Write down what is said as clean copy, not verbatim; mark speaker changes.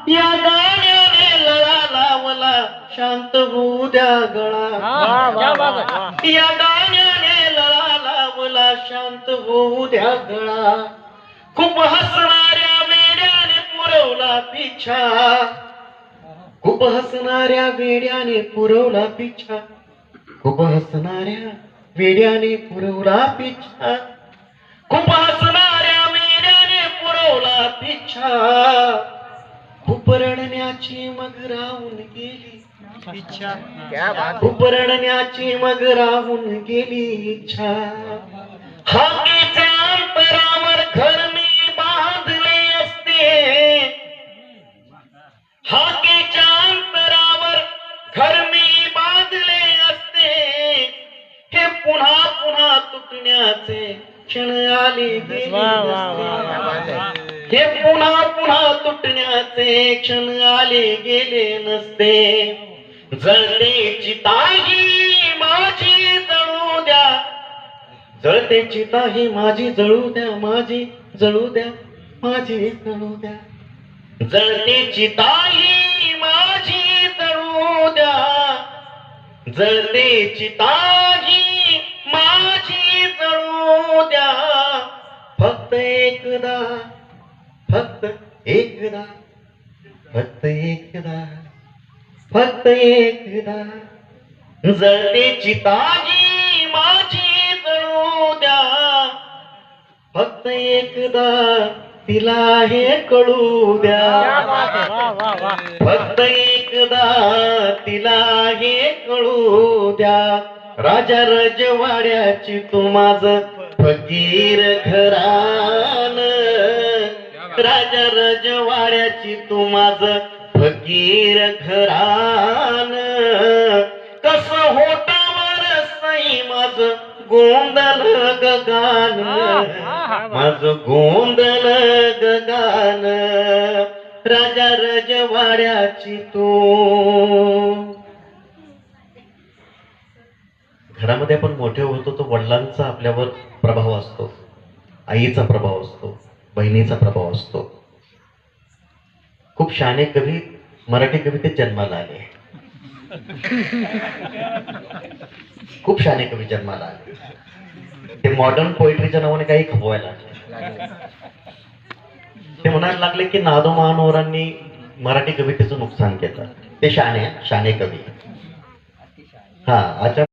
Speaker 1: या गाण्याने लळा लावला शांत होऊ द्या गळा. या गाण्याने लळा लावला शांत होऊ द्या गळा. खूप हसणाऱ्या वेड्याने पुरवला पिछा. खूप हसणाऱ्या वेड्याने पुरवला पिछा. खूप हसणाऱ्या वेड्याने पुरवला पिछा. खूप हसणाऱ्या वेड्याने पुरवला पिछा. खूप रडण्याची मग राहून गेली इच्छा. खूप रडण्याची मग राहून गेली इच्छा. हाकेच्या अंतरावर घर मी बांधले असते. हाकेच्या अंतरावर घर मी बांधले असते. हे पुन्हा पुन्हा तुटण्याचे क्षण आले गेले नसते. हे पुन्हा पुन्हा तुटण्याचे क्षण आले गेले नसते. जळते चिताही माझी जळू द्या. जळते चिताही माझी जळू द्या. माझी जळू द्या. माझी जळू द्या. जळते चिताही माझी जळू द्या. जळते चिताही माझी जळू द्या. फक्त एकदा. फक्त एकदा. फक्त एकदा. फक्त एकदा. जळते चिताही माझी जळू द्या. फक्त एकदा तिला हे कळू द्या. फक्त एकदा तिला हे कळू द्या. राजा रजवाड्याची तू माझं फकीर घरान. राजा रजवाड्याची तू माझं फकीर घरान. कस होटावर सई माझं गोंधळ गगान. माझं गोंधळ गगान. राजा रजवाड्याची तू. घरामध्ये आपण मोठे होतो तो वडिलांचा आपल्यावर प्रभाव असतो. आईचा प्रभाव असतो. बहिणीचा प्रभाव असतो. खूप शहाणे कवी मराठी कवितेत जन्माला आले. खूप शहाणे कवी जन्माला आले. ते मॉडर्न पोएट्रीच्या नावाने काही खपवायला लागले. ते म्हणायला लागले की नादो महानोरांनी मराठी कवितेचं नुकसान केलं. ते शहाणे कवी. हा अच्छा.